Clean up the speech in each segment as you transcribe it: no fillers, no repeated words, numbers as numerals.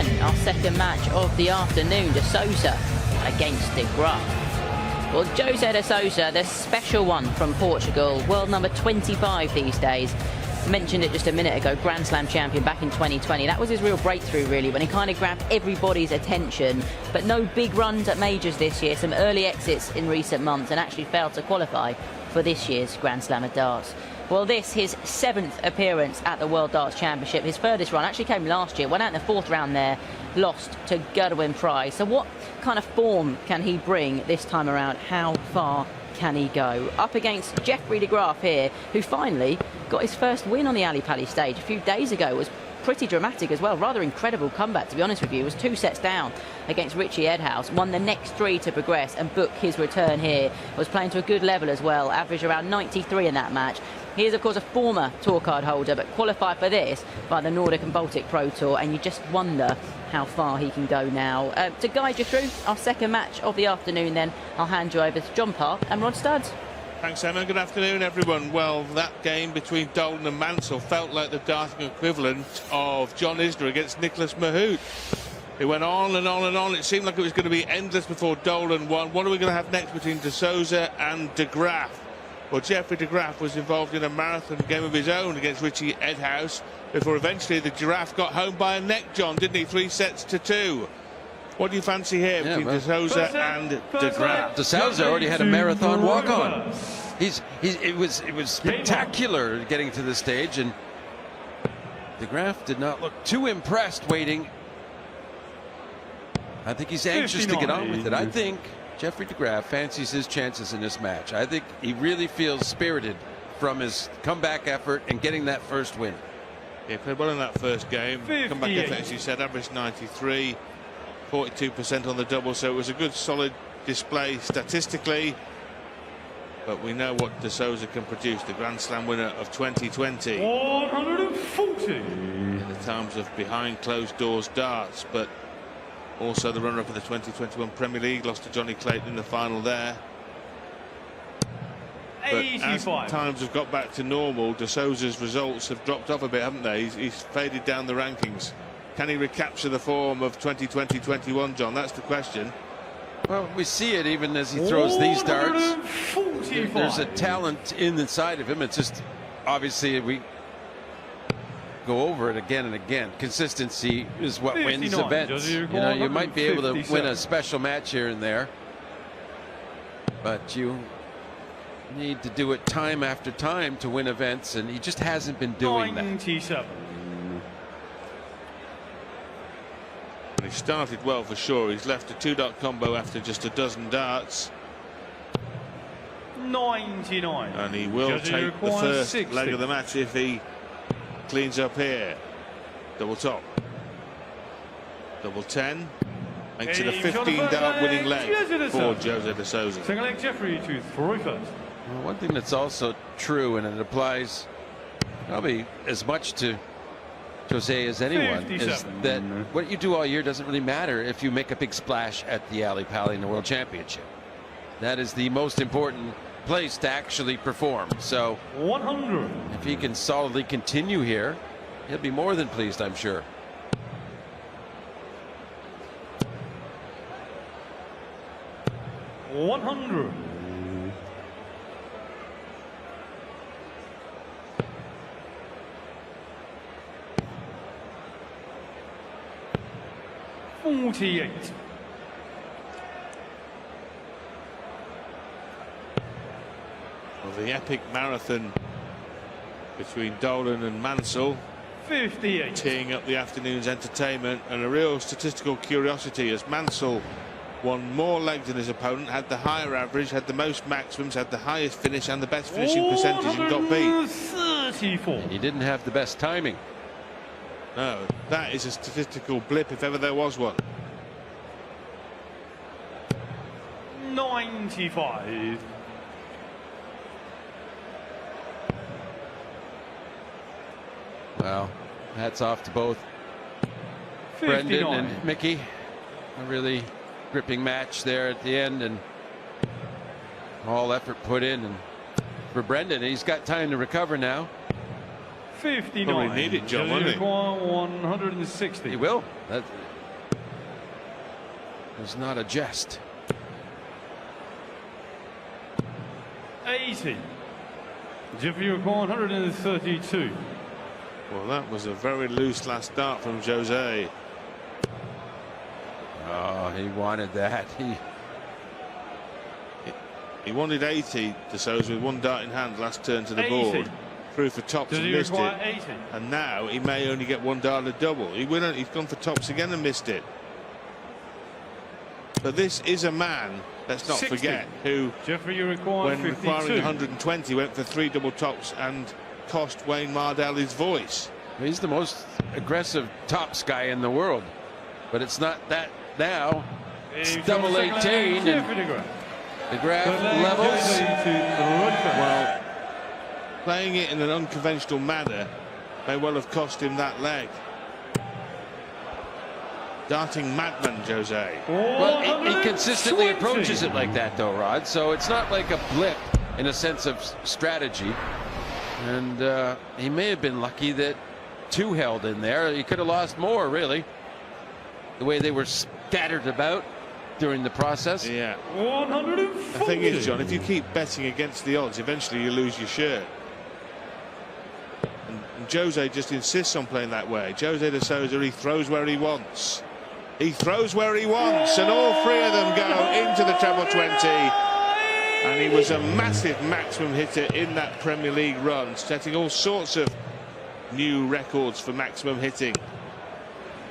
then, our second match of the afternoon, de Sousa against de Graaf. Well, Jose de Sousa, the special one from Portugal, world number 25 these days. Mentioned it just a minute ago, Grand Slam champion back in 2020. That was his real breakthrough, really, when he kind of grabbed everybody's attention. But no big runs at majors this year, some early exits in recent months, and actually failed to qualify for this year's Grand Slam of Darts. Well, this, his 7th appearance at the World Darts Championship. His furthest run actually came last year, went out in the 4th round there, lost to Godwin Prize. So what kind of form can he bring this time around? How far can he go? Up against Jeffrey de Graaf here, who finally got his first win on the Ali Pali stage a few days ago. It was pretty dramatic as well, rather incredible comeback, to be honest with you. It was 2 sets down against Richie Edhouse, won the next 3 to progress and book his return here. Was playing to a good level as well, averaged around 93 in that match. He is, of course, a former tour card holder, but qualified for this by the Nordic and Baltic Pro Tour, and you just wonder how far he can go now. To guide you through our second match of the afternoon, then, I'll hand you over to John Park and Rod Studd. Thanks, Emma. Good afternoon, everyone. Well, that game between Dolan and Mansell felt like the darting equivalent of John Isner against Nicholas Mahut. It went on and on and on. It seemed like it was going to be endless before Dolan won. What are we going to have next between de Sousa and de Graaf? Well, Jeffrey de Graaf was involved in a marathon game of his own against Richie Edhouse before eventually the Giraffe got home by a neck, John, didn't he? 3 sets to 2. What do you fancy here between de Sousa and de Graaf? De Sousa already had a marathon walk-on. It was spectacular getting to this stage, and de Graaf did not look too impressed waiting. I think he's anxious to get on with it. I think Jeffrey de Graaf fancies his chances in this match. I think he really feels spirited from his comeback effort and getting that first win. He played well in that first game. Comeback effort, as you said, averaged 93, 42% on the double, so it was a good solid display statistically. But we know what de Sousa can produce, the Grand Slam winner of 2020. 140 in the times of behind closed doors darts, but also the runner-up of the 2021 Premier League, lost to Johnny Clayton in the final there. But as times have got back to normal, de Sousa's results have dropped off a bit, haven't they? He's faded down the rankings. Can he recapture the form of 2020-21, John? That's the question. Well, we see it even as he throws these darts. There's a talent inside of him. It's just, obviously, we go over it again and again. Consistency is what wins events. You know, you might be able to win a special match here and there, but you need to do it time after time to win events, and he just hasn't been doing that. He started well for sure. He's left a 2-dot combo after just a dozen darts. 99. And he will take the first leg of the match if he cleans up here. Double top. Double 10. Makes it a 15-dart winning leg for Jose de Sousa. Jeffrey to throw first. Well, one thing that's also true, and it applies probably as much to Jose as anyone, is that what you do all year doesn't really matter if you make a big splash at the Ali Pali in the World Championship. That is the most important place to actually perform. So 100. if he can solidly continue here, he'll be more than pleased, I'm sure. $100. $48. Well, the epic marathon between Dolan and Mansell 58. teeing up the afternoon's entertainment, and a real statistical curiosity as Mansell won more legs than his opponent, had the higher average, had the most maximums, had the highest finish and the best finishing percentage, and got beat. 34. He didn't have the best timing. No, that is a statistical blip if ever there was one. 95. Well, hats off to both 59. Brendan and Mickey. A really gripping match there at the end, and all effort put in. And for Brendan, he's got time to recover now. 59. Probably need it, John, Jersey won't he? require 160. He will. That was not a jest. 80. Jeffrey require 132. Well, that was a very loose last start from Jose. Oh, he wanted that. He wanted 80 to Sousa with one dart in hand last turn to the 80. board. Through for tops Does and he missed it. require 80? And now he may only get one dart at double. He's gone for tops again and missed it. But this is a man, let's not 60. forget, who, Jeffrey, you require when 52. requiring 120, went for 3 double tops and cost Wayne Mardell his voice. He's the most aggressive tops guy in the world, but it's not that now. It's double 18 and the Graaf levels. Well, playing it in an unconventional manner may well have cost him that leg. Darting madman, Jose. Well, he consistently approaches it like that, though, Rod. So it's not like a blip in a sense of strategy. And he may have been lucky that 2 held in there. He could have lost more, really, the way they were scattered about during the process. Yeah. 140. The thing is, John, if you keep betting against the odds, eventually you lose your shirt. And Jose just insists on playing that way. Jose de Sousa, he throws where he wants. He throws where he wants, and all 3 of them go into the treble 20. And he was a massive maximum hitter in that Premier League run, setting all sorts of new records for maximum hitting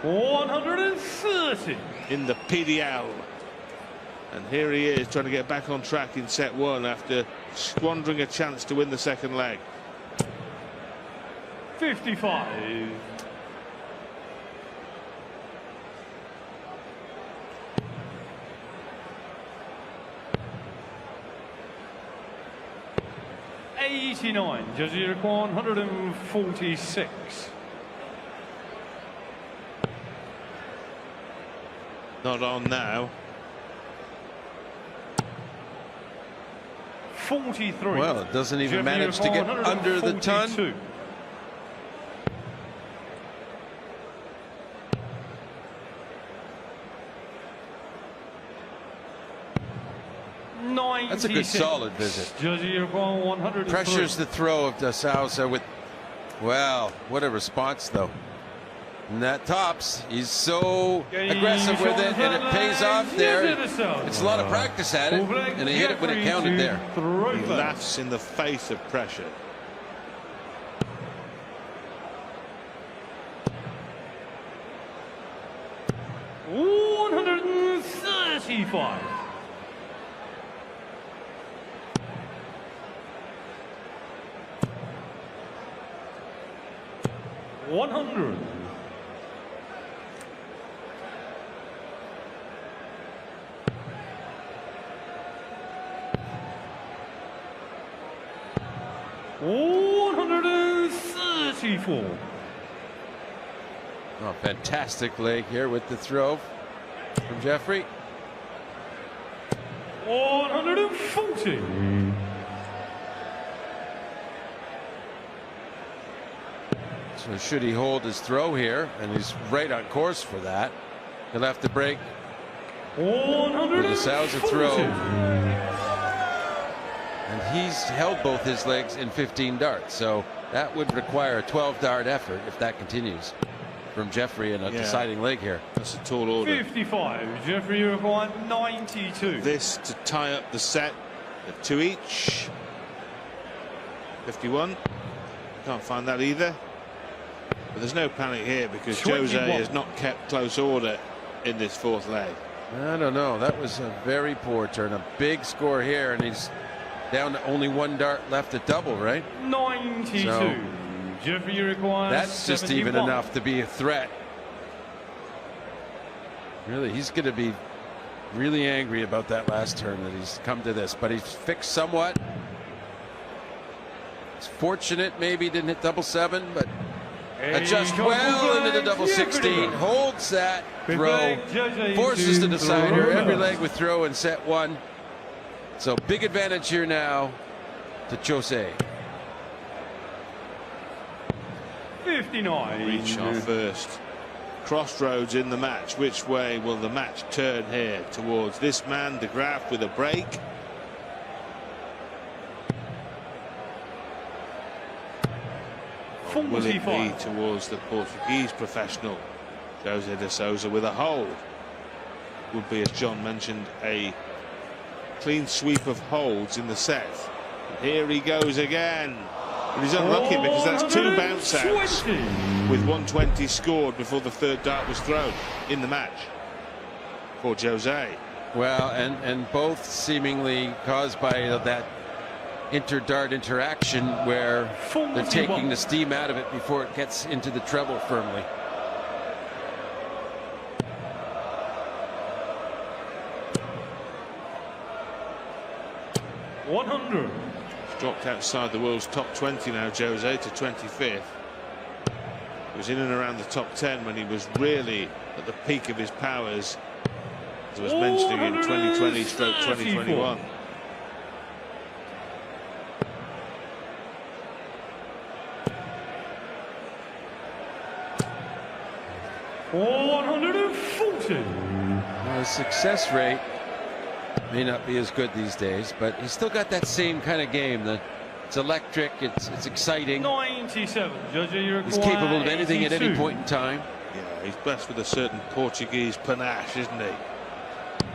130 in the PDL. And here he is trying to get back on track in set 1 after squandering a chance to win the second leg. 55. $89. Jersey require 146. Not on now. 43. Well, it doesn't even Jeff, manage to get under the ton. 142. That's a good solid visit. Jersey require 100. Pressures the throw of de Sousa with, well, what a response, though. And that tops. He's so aggressive with it, and it pays off there. It's a lot of practice at it, and he hit it when it counted there. He laughs in the face of pressure. $135. $100. $134. Oh, fantastic leg here with the throw from Jeffrey. 140. So should he hold his throw here, and he's right on course for that, he'll have to break with the Sousa throw. And he's held both his legs in 15 darts, so that would require a 12 dart effort if that continues from Jeffrey in a deciding leg here. That's a tall order. 55. Jeffrey, you require 92. This to tie up the set at 2 each. 51. Can't find that either. But there's no panic here because 21. Jose has not kept close order in this 4th leg. I don't know. That was a very poor turn. A big score here, and he's down to only 1 dart left at double, right? 92. So, Jeffrey, you require that's just 71. even enough to be a threat. Really, he's going to be really angry about that last turn that he's come to this, but he's fixed somewhat. It's fortunate maybe didn't hit double 7, but adjust well into the double 16. Holds that throw, forces the decider. Every leg with throw in set 1. So big advantage here now to Jose. 59. Reach our first crossroads in the match. Which way will the match turn here? Towards this man, de Graaf, with a break. Or will it be towards the Portuguese professional, Jose de Sousa, with a hold? Would be, as John mentioned, a clean sweep of holds in the set. And here he goes again. And he's unlucky because that's 2 bounce outs with 120 scored before the third dart was thrown in the match for Jose. Well, and both seemingly caused by that inter-dart interaction where they're taking the steam out of it before it gets into the treble firmly. Dropped outside the world's top 20 now, Jose, to 25th. He was in and around the top 10 when he was really at the peak of his powers, as I was mentioning, in 2020/2021. Well, his success rate may not be as good these days, but he's still got that same kind of game. It's electric, it's exciting. 97. He's capable of anything at any point in time. Yeah, he's blessed with a certain Portuguese panache, isn't he?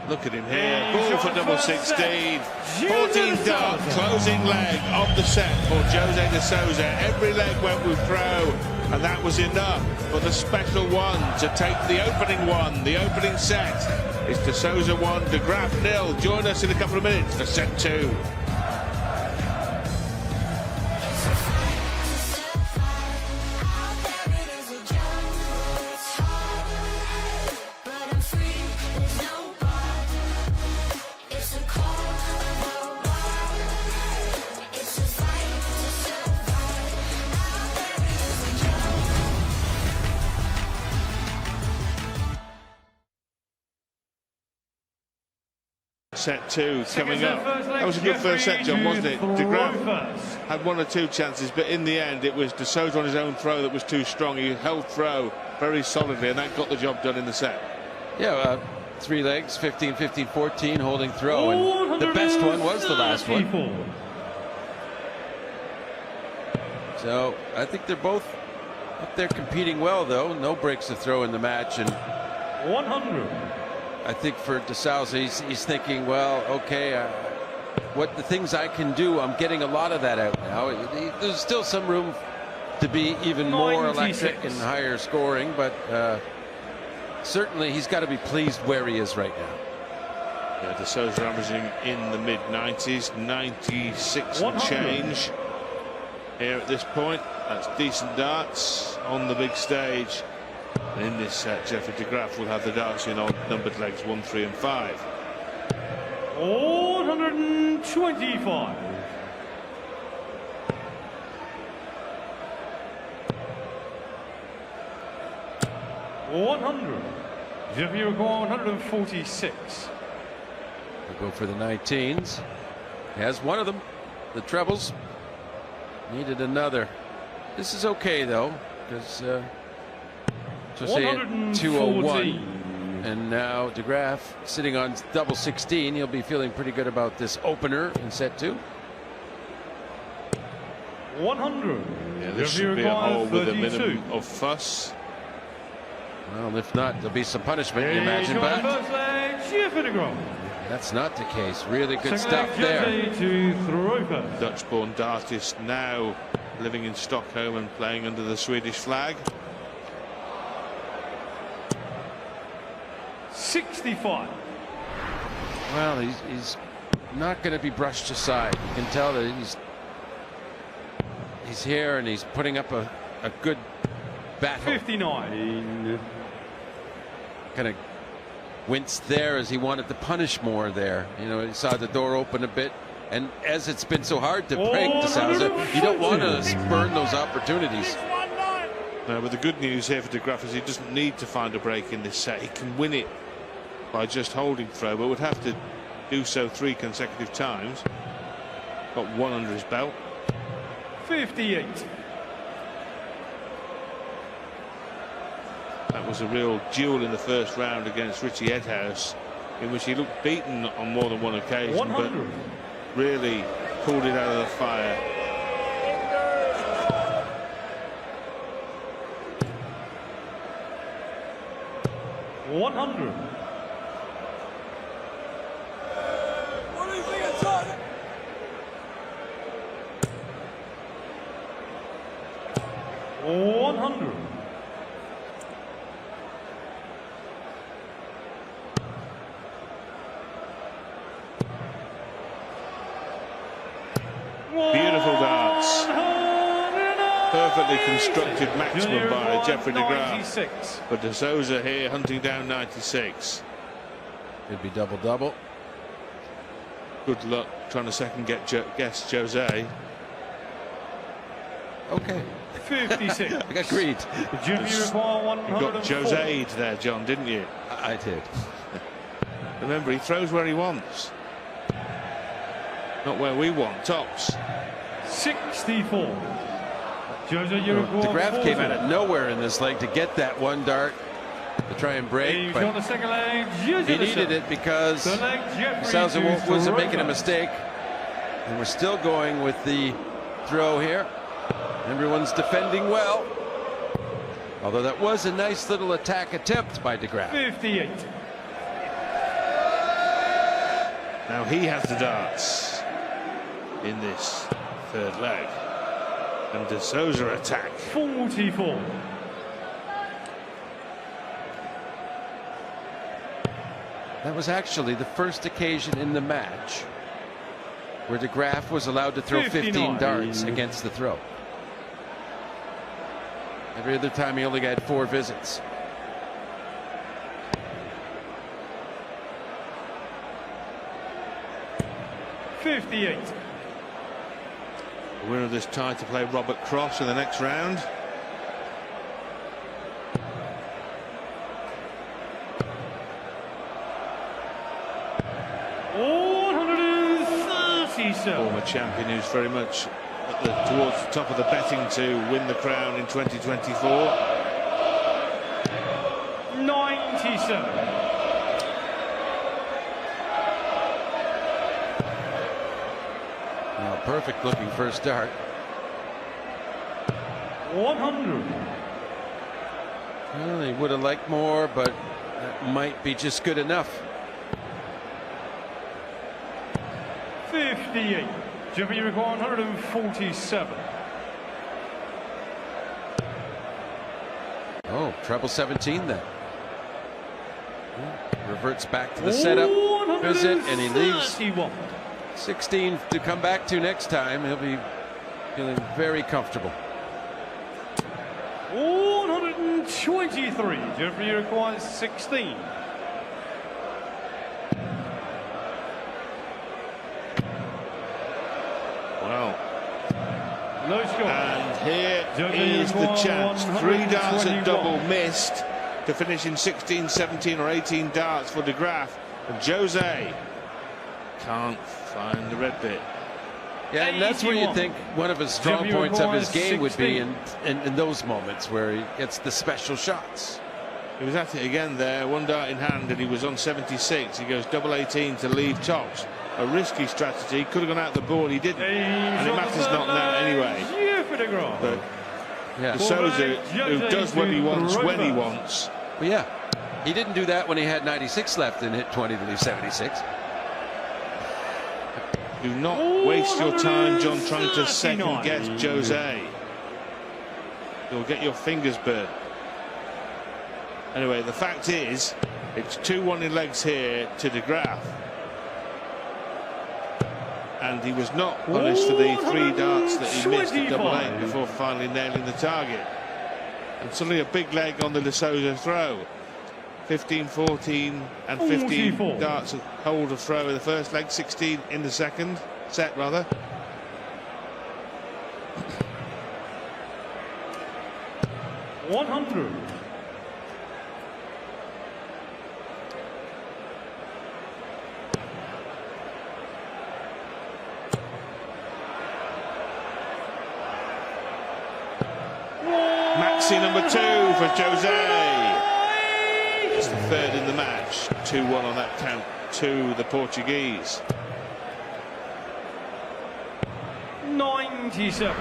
Look at him here. Ball for double 16. 14 dart, closing leg of the set for Jose de Sousa. Every leg went with throw, and that was enough for the special one to take the opening one, the opening set. It's de Sousa 1, de Graaf 0. Join us in a couple of minutes for set 2. Set 2 coming up. That was a good first set, John, wasn't it? De Graaf had 1 or 2 chances, but in the end it was de Sousa on his own throw that was too strong. He held throw very solidly, and that got the job done in the set. Yeah, 3 legs, 15, 15, 14, holding throw, and the best one was the last one. So I think they're both up there competing well, though. No breaks to throw in the match, and 100. I think for de Sousa, he's thinking, well, okay, what the things I can do, I'm getting a lot of that out now. There's still some room to be even more electric and higher scoring, but certainly he's got to be pleased where he is right now. Yeah, de Sousa averaging in the mid-90s, 96 and change here at this point. That's decent darts on the big stage. And in this set, Jeffrey de Graaf will have the darts in on numbered legs 1, 3 and 5. 125. 100. Jeffrey require 146. We'll go for the 19s. He has one of them. The trebles. Needed another. This is okay, though, because Jose at 201, and now de Graaf sitting on double 16. He'll be feeling pretty good about this opener in set 2. 100. Yeah, this should be a hole with a minimum of fuss. Well, if not, there'll be some punishment, you imagine, but that's not the case. Really good stuff there. Dutch-born dartist now living in Stockholm and playing under the Swedish flag. 65. Well, he's not going to be brushed aside. You can tell that he's here and he's putting up a good battle. 59. Kind of winced there as he wanted to punish more there. You know, he saw the door open a bit, and as it's been so hard to break de Sousa, you don't want to burn those opportunities. No, but the good news here for de Graaf is he doesn't need to find a break in this set. He can win it by just holding throw, but would have to do so 3 consecutive times. Got 1 under his belt. 58. That was a real duel in the first round against Richie Edhouse, in which he looked beaten on more than one occasion, 100. but really pulled it out of the fire. $100. What do you think it's on? $100. Beautiful darts. Perfectly constructed maximum by Jeffrey de Graaf. 96. But de Sousa here hunting down 96. Could be double-double. Good luck trying to guess Jose. Okay. 56. Agreed. Jimmy require You got 104. Jose'd there, John, didn't you? I did. Remember, he throws where he wants. Not where we want, tops. 64. Jose, you require De Graaf came out 40. of nowhere in this leg to get that one dart to try and break, He's on the but second leg. he needed it because The leg, Jeffrey Sousa to wasn't making a Rosa. mistake. And we're still going with the throw here. Everyone's defending well. Although that was a nice little attack attempt by de Graaf. 58. Now he has the darts in this third leg. And de Sousa attack. 44. That was actually the first occasion in the match where de Graaf was allowed to throw 15 59. darts against the throw. Every other time he only had 4 visits. $58. The winner of this tie to play Robert Cross in the next round. Former champion who's very much towards the top of the betting to win the crown in 2024. 97. Now, perfect looking first dart. 100. Well, he would have liked more, but that might be just good enough. 58. Jimmy require 147. Oh, treble 17 then. Reverts back to the setup visit, and he leaves 131. 16 to come back to next time. He'll be feeling very comfortable. 123. Jeffrey requires 16. Wow. No score. And here Jose is the Uruguay, chance. 3 darts at 121. double missed to finish in 16, 17 or 18 darts for de Graaf. And Jose can't find the red bit. Yeah, and that's where you 81. think one of his strong Jimmy points of his requires game would be 16. in those moments where he gets the special shots. He was at it again there, 1 dart in hand, and he was on 76. He goes double 18 to leave tops. A risky strategy, could have gone out the board, he didn't. And it matters not now anyway. But Yeah. de Sousa, who does what he wants when he wants. Well, yeah. He didn't do that when he had 96 left and hit 20 to leave 76. Do not waste your time, John, trying to second guess Jose. You'll get your fingers burnt. Anyway, the fact is, it's 2-1 in legs here to de Graaf. And he was not punished for the 3 darts that he missed at double 8 before finally nailing the target. And suddenly a big leg on the de Sousa throw. 15, 14 and 15 44. darts of hold of throw in the first leg, 16 in the second set rather. $100. Maxi number 2 for Jose. the third in the match. 2-1 on that count to the Portuguese. 97.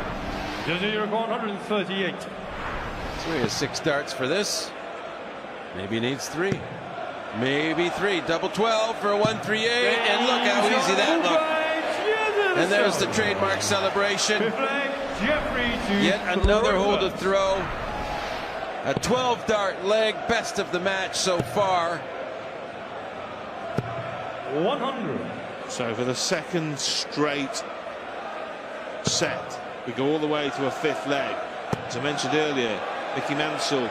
Jersey record 138. So he has 6 darts for this. Maybe he needs 3. Maybe 3. Double 12 for a 138. And look how easy that looked. And there's the trademark celebration. Yet another hole to throw. A 12-dart leg, best of the match so far. 100. So for the second straight set, we go all the way to a 5th leg. As I mentioned earlier, Mickey Mansell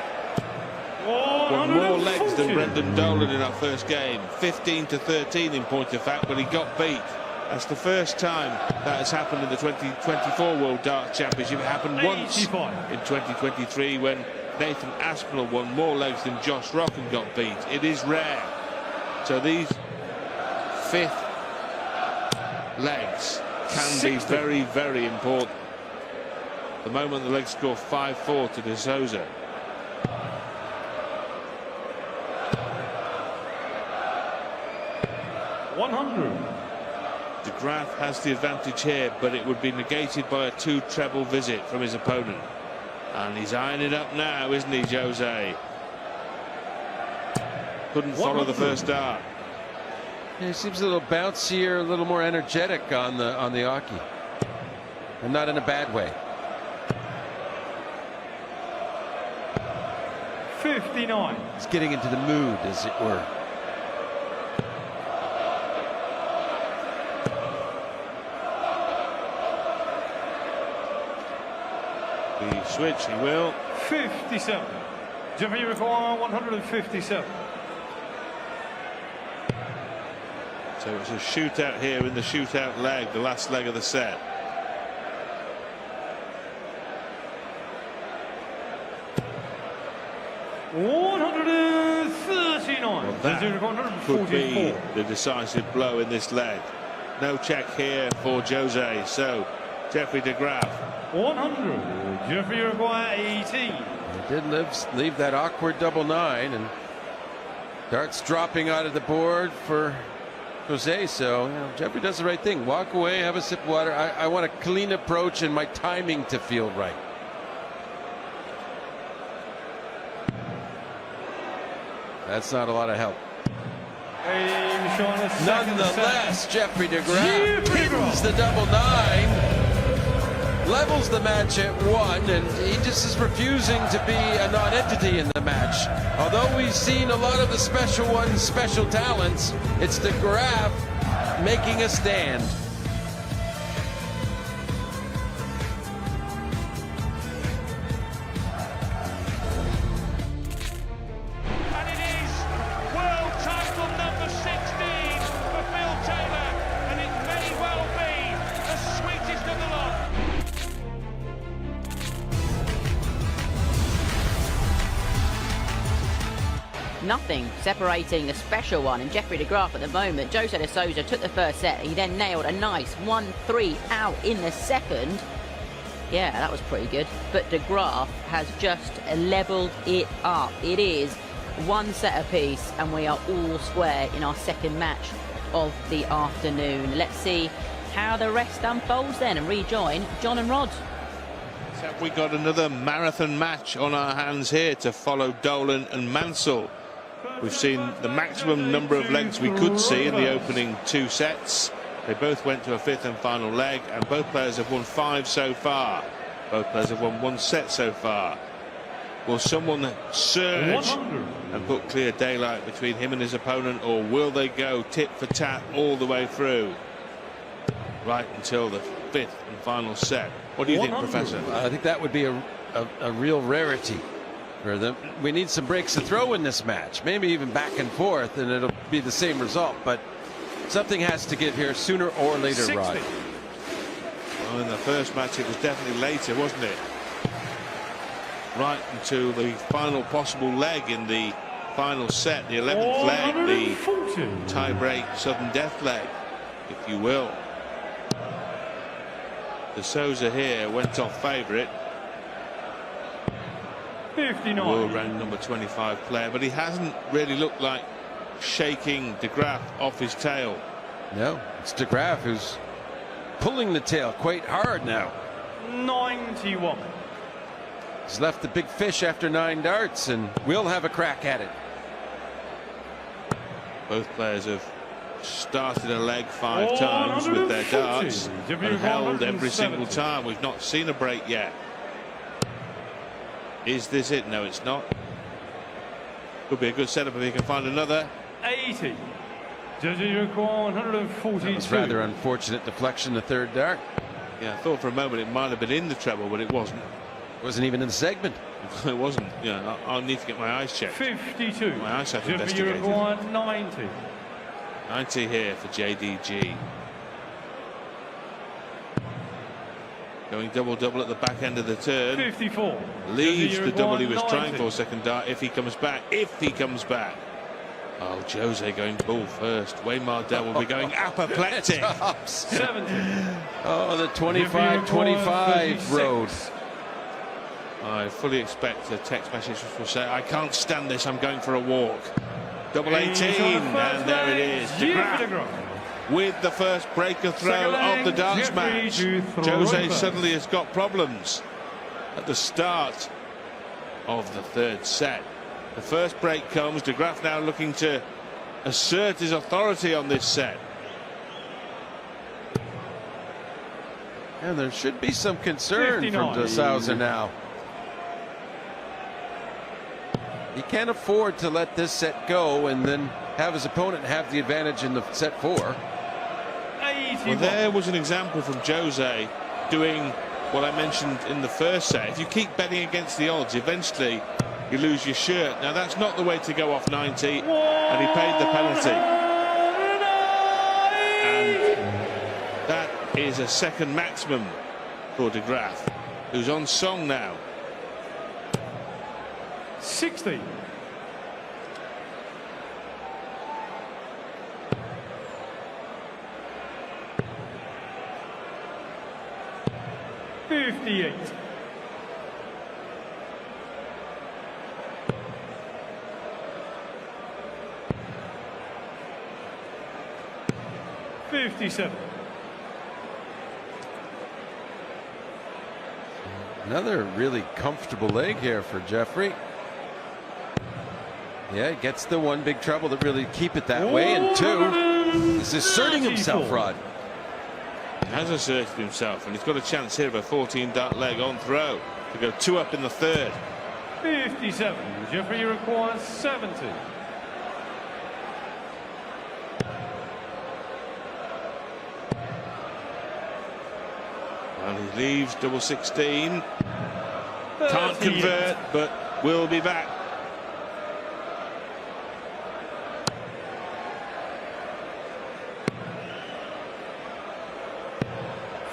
won more legs than Brendan Dolan in our first game. 15-13 in point of fact, but he got beat. That's the first time that has happened in the 2024 World Darts Championship. It happened once in 2023 when Nathan Aspinall won more legs than Josh Rock and got beat. It is rare. So these 5th legs can be very, very important. The moment the legs score 5-4 to De Sousa. De Graaf has the advantage here, but it would be negated by a 2-treble visit from his opponent. And he's eyeing it up now, isn't he, Jose? Couldn't follow the first dart. Yeah, he seems a little bouncier, a little more energetic on the Aki, and not in a bad way. 59. He's getting into the mood, as it were. The switch, he will. 57. Jimmy require 157. So it's a shootout here in the shootout leg, the last leg of the set. Well, that could be the decisive blow in this leg. No check here for Jose. So Jeffrey de Graaf. 100. Jeffrey require 18. He did leave that awkward double 9, and darts dropping out of the board for Jose. So Jeffrey does the right thing. Walk away, have a sip of water. I want a clean approach and my timing to feel right. That's not a lot of help. Nonetheless, Jeffrey de Graaf pins the double 9, levels the match at 1, and he just is refusing to be a non-entity in the match. Although we've seen a lot of the special ones, special talents, it's de Graaf making a stand. Nothing separating the special one and Jeffrey de Graaf at the moment. Jose de Sousa took the first set. He then nailed a nice 1-3 out in the second. Yeah, that was pretty good. But de Graaf has just levelled it up. It is 1 set apiece, and we are all square in our second match of the afternoon. Let's see how the rest unfolds then and rejoin John and Rod. Have we got another marathon match on our hands here to follow Dolan and Mansell? We've seen the maximum number of legs we could see in the opening 2 sets. They both went to a 5th and final leg, and both players have won 5 so far. Both players have won 1 set so far. Will someone surge and put clear daylight between him and his opponent, or will they go tit for tat all the way through right until the 5th and final set? What do you think, Professor? I think that would be a real rarity for them. We need some breaks to throw in this match, maybe even back and forth, and it'll be the same result. But something has to give here sooner or later, 60. Rod. Well, in the first match it was definitely later, wasn't it? Right until the final possible leg in the final set, the 11th leg, the tie-break sudden death leg, if you will. De Sousa here went off favourite. 59. world ranked number 25 player, but he hasn't really looked like shaking de Graaf off his tail. No, it's de Graaf who's pulling the tail quite hard now. 91. He's left the big fish after 9 darts and will have a crack at it. Both players have started a leg 5 times with their darts and held every single time. We've not seen a break yet. Is this it? No, it's not. Could be a good setup if he can find another. 80. Judges require 142. That was rather unfortunate deflection, the 3rd dart. Yeah, I thought for a moment it might have been in the treble, but it wasn't. Wasn't even in the segment. It wasn't. Yeah, I'll need to get my eyes checked. 52. My eyesight Judges investigated. require 90. 90 here for JDG. Going double at the back end of the turn. 54. Leaves the double he was 90. trying for second dart if he comes back. If he comes back. Oh, Jose going bull first. Wayne Mardell will be going apoplectic. 70. Oh, the 25-25 road. I fully expect a text message which will say, I can't stand this, I'm going for a walk. Double 18, and there it is. De Graaf with the first breaker throw of the darts match. Jose suddenly has got problems at the start of the 3rd set. The first break comes. De Graaf now looking to assert his authority on this set. And there should be some concern from Sousa now. He can't afford to let this set go and then have his opponent have the advantage in the set 4. Well, there was an example from Jose doing what I mentioned in the first set. If you keep betting against the odds, eventually you lose your shirt. Now that's not the way to go off 90, and he paid the penalty. And that is a second maximum for de Graaf, who's on song now. 60. $58. $57. Another really comfortable leg here for Jeffrey. Yeah, he gets the 1 big trouble to really keep it that way, and 2, he's asserting himself, Rod. He has asserted himself, and he's got a chance here of a 14-dart leg on throw to go 2 up in the 3rd. 57. Jeffrey requires 70. Well, he leaves double 16. Can't convert, but will be back.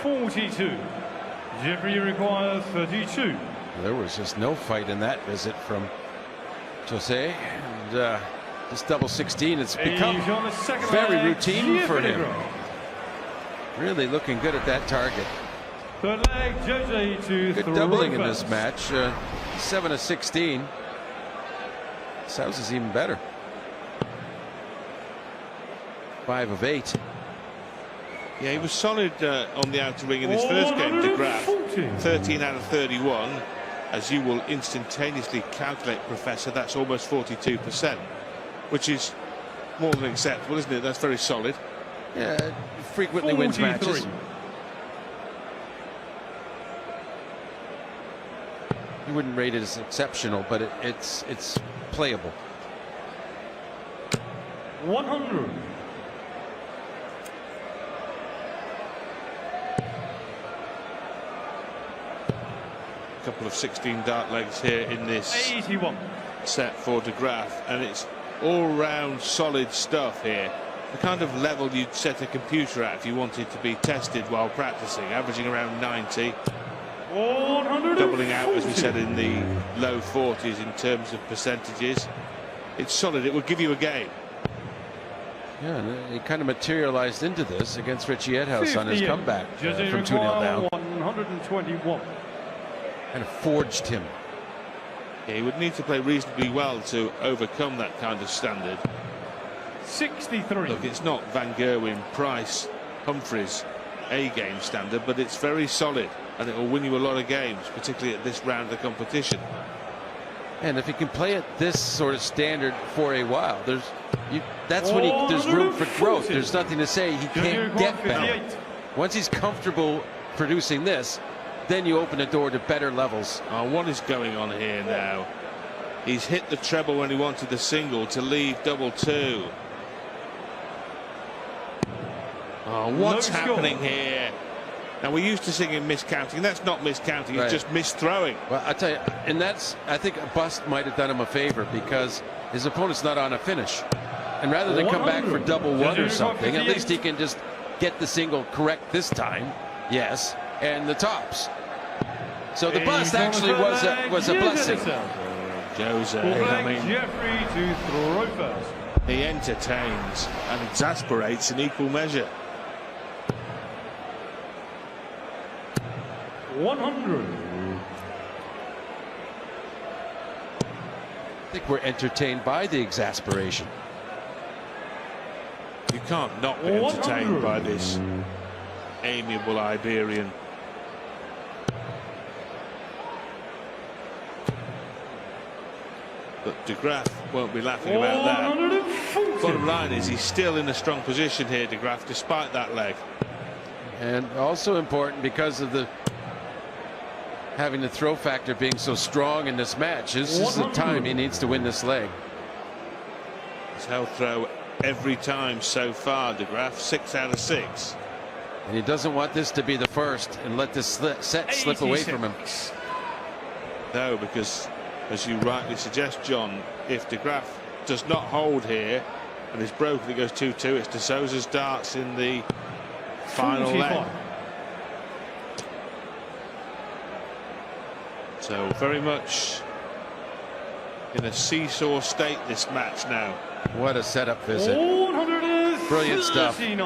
$42. Jeffrey requires 32. There was just no fight in that visit from Jose, and this double 16, it's become very routine for him. Really looking good at that target. Third leg, Jose to Good doubling in this match. 7 of 16. Sousa's even better. 5 of 8. Yeah, he was solid on the outer ring in his first game, de Graaf. 13 out of 31. As you will instantaneously calculate, Professor, that's almost 42%, which is more than acceptable, isn't it? That's very solid. Yeah, frequently wins matches. You wouldn't rate it as exceptional, but it's playable. 100. A couple of 16-dart legs here in this 81. set for de Graaf, and it's all-round solid stuff here. The kind of level you'd set a computer at if you wanted to be tested while practicing, averaging around 90. Doubling out, as we said, in the low 40s in terms of percentages. It's solid. It will give you a game. Yeah, and he kind of materialized into this against Richie Edhouse on his comeback from 2-0 down. 121. Kind of forged him He would need to play reasonably well to overcome that kind of standard. 63. Look, it's not Van Gerwen, Price, Humphries A-game standard, but it's very solid, and it will win you a lot of games, particularly at this round of the competition. And if he can play at this sort of standard for a while, that's when there's room for growth. There's nothing to say he can't get better. Once he's comfortable producing this, then you open the door to better levels. Oh, what is going on here now? He's hit the treble when he wanted the single to leave double two. Oh, what's happening here? Now, we're used to singing miscounting. That's not miscounting, it's just misthrowing. Well, I tell you, and I think a bust might have done him a favor because his opponent's not on a finish. And rather than come back for double one or something, at least he can just get the single correct this time. Yes, and the tops. So the bust actually was a blessing. Jose, I mean, Jeffrey to throw first. he entertains and exasperates in equal measure. 100. I think we're entertained by the exasperation. You can't not be entertained by this amiable Iberian. But De Graaf won't be laughing about that. Bottom line is he's still in a strong position here, De Graaf, despite that leg. And also important because of having the throw factor being so strong in this match. This is the time he needs to win this leg. He's held throw every time so far, De Graaf, 6 out of 6. And he doesn't want this to be the first and let this set slip away from him. No, because as you rightly suggest, John, if De Graaf does not hold here and is broken, it goes 2-2. It's De Sousa's darts in the final leg. So very much in a seesaw state this match now. What a setup visit. Brilliant stuff. I mean,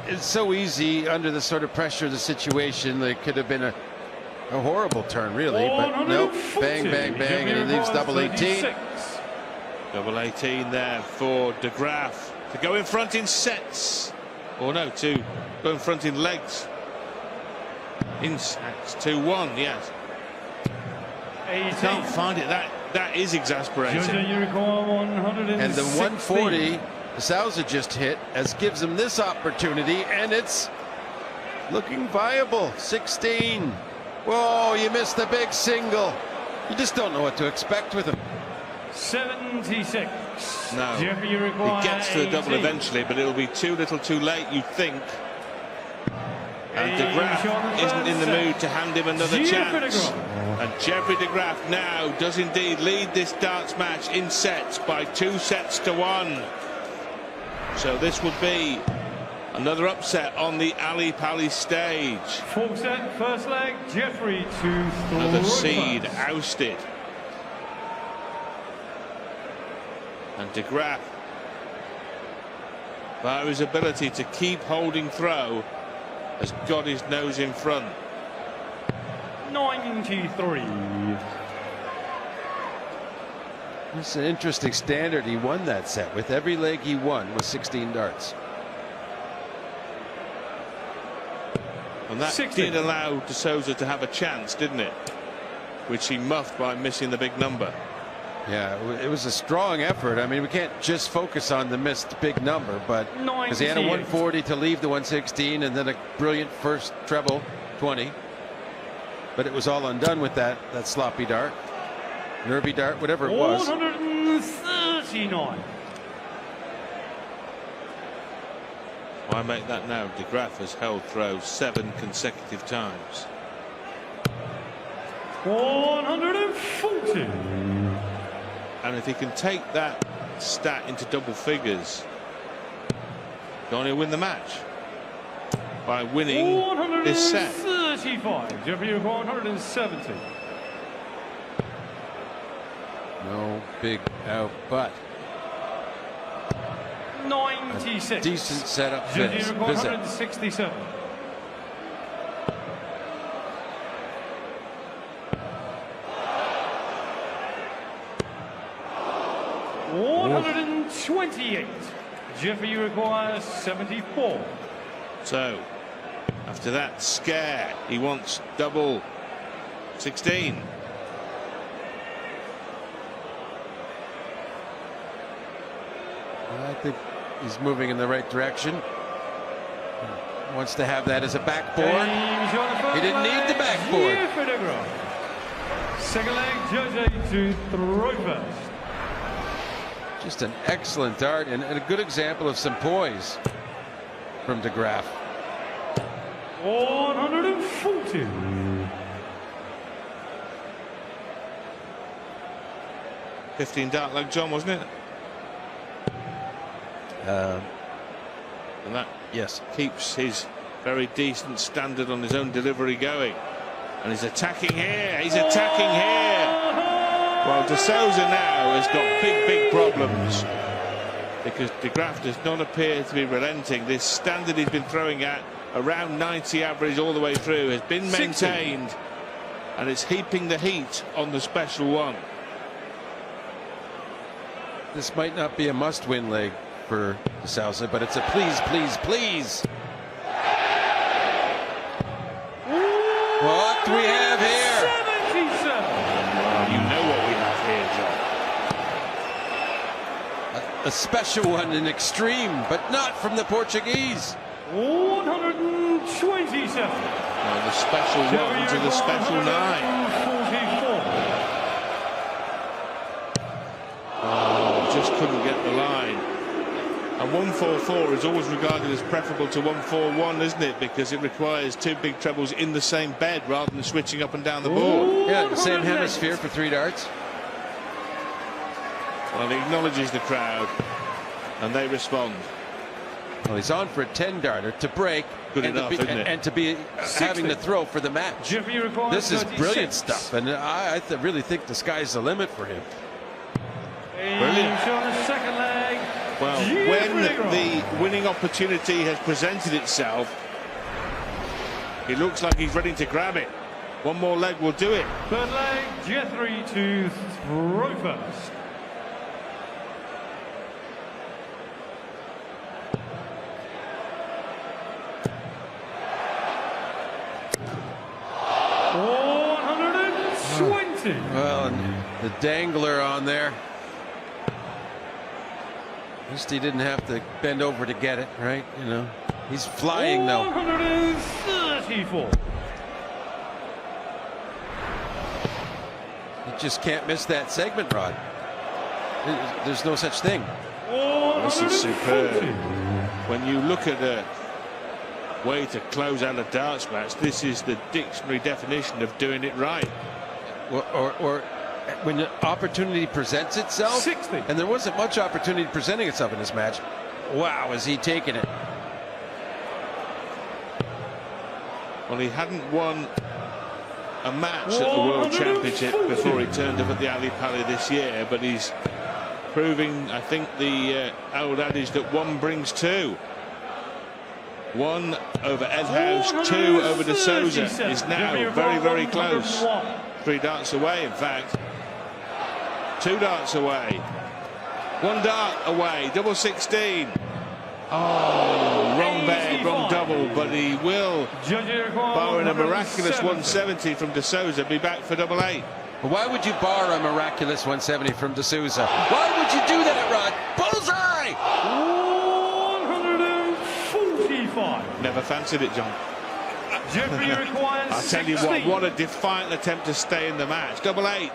it's so easy under the sort of pressure of the situation. It could have been a horrible turn, really, but nope. Bang, bang, bang, and he leaves double 18. Double 18 there for De Graaf to go in front in sets. Or no, to go in front in legs. In sets, 2-1, yes. I can't find it. That is exasperating. And the 140 Sousa just hit gives him this opportunity, and it's looking viable. 16. Whoa, you missed the big single. You just don't know what to expect with him. 76. No, he gets to the double eventually, but it'll be too little too late, you'd think. And De Graaf isn't in the mood to hand him another chance. And Jeffrey De Graaf now does indeed lead this darts match in sets by 2-1. So this would be another upset on the Ali Pali stage. Full set, first leg, Jeffrey to throw. Another seed ousted. And De Graaf, by his ability to keep holding throw, has got his nose in front. 93. It's an interesting standard. He won that set. With every leg he won was 16 darts. And that did allow De Sousa to have a chance, didn't it? Which he muffed by missing the big number. Yeah, it was a strong effort. I mean, we can't just focus on the missed big number, but because he had a 140 to leave the 116 and then a brilliant first treble 20. But it was all undone with that sloppy dart, nervy dart, whatever it was. 139. Why make that now? De Graaf has held throw 7 consecutive times. 140. And if he can take that stat into double figures, he'll win the match by winning this set. 135. Jeffrey 170. No big out, but 96. Decent setup visit. 167. 128. Jeffrey requires 74. So, after that scare, he wants double 16. I think he's moving in the right direction. Wants to have that as a backboard. He didn't need the backboard. Second leg, Jose to throw first. Just an excellent dart and a good example of some poise from Graaf. 140. $15 dart leg, John, wasn't it? And that keeps his very decent standard on his own delivery going. And he's attacking here. He's attacking here. Well, De Sousa now has got big problems because Graaf does not appear to be relenting. This standard he's been throwing at, around 90 average all the way through, has been maintained, 60. And it's heaping the heat on the special one. This might not be a must-win leg for De Sousa, but it's a please. What do we have here? 77. You know what we have here, John. A special one in extreme, but not from the Portuguese. 127. Well, the special one to the special 9. 144. Oh, just couldn't get the line. And 144 is always regarded as preferable to 141, isn't it? Because it requires 2 big trebles in the same bed rather than switching up and down the board. Yeah, the same hemisphere for 3 darts. Well, he acknowledges the crowd, and they respond. Well, he's on for a 10-darter to break. Good enough, isn't it? And to be having the throw for the match. This is brilliant stuff, and I really think the sky's the limit for him. Brilliant. On the second leg. Well, when the winning opportunity has presented itself, he looks like he's ready to grab it. One more leg will do it. Third leg, Jeffrey to throw first. Well, and the dangler on there. At least he didn't have to bend over to get it, right? You know, he's flying though. 134. You just can't miss that segment, Rod. There's no such thing. This is superb. When you look at a way to close out a darts match, this is the dictionary definition of doing it right. Or when the opportunity presents itself, 60. And there wasn't much opportunity presenting itself in this match. Wow, is he taking it? Well, he hadn't won a match at the World Championship before he turned up at the Ali Pali this year, but he's proving, I think, the old adage that 1 brings 2. 1 over Ed House, 2 over De Sousa is now very close. 3 darts away, in fact. 2 darts away. 1 dart away. Double 16. Oh, wrong bed, wrong double, but he will, barring a miraculous 170 from De Sousa, be back for double 8. Why would you bar a miraculous 170 from De Sousa? Why would you do that, Rod? Bullseye! 145. Never fancied it, John. Jeffrey requires I'll tell you what a defiant attempt to stay in the match. Double 8.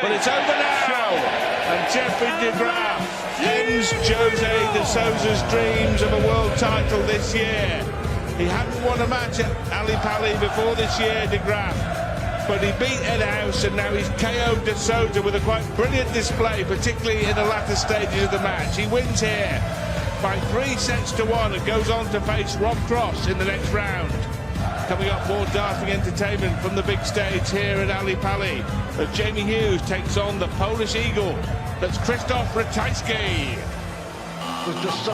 But it's over now. And Jeffrey Graaf ends Jose De Sousa's dreams of a world title this year. He hadn't won a match at Ali Pali before this year, Graaf. But he beat Ed House, and now he's KO'd De Sousa with a quite brilliant display, particularly in the latter stages of the match. He wins here by 3 sets to 1 and goes on to face Rob Cross in the next round. Coming up, more darting entertainment from the big stage here at Ali Pali as Jamie Hughes takes on the Polish Eagle. That's Krzysztof Ratajski.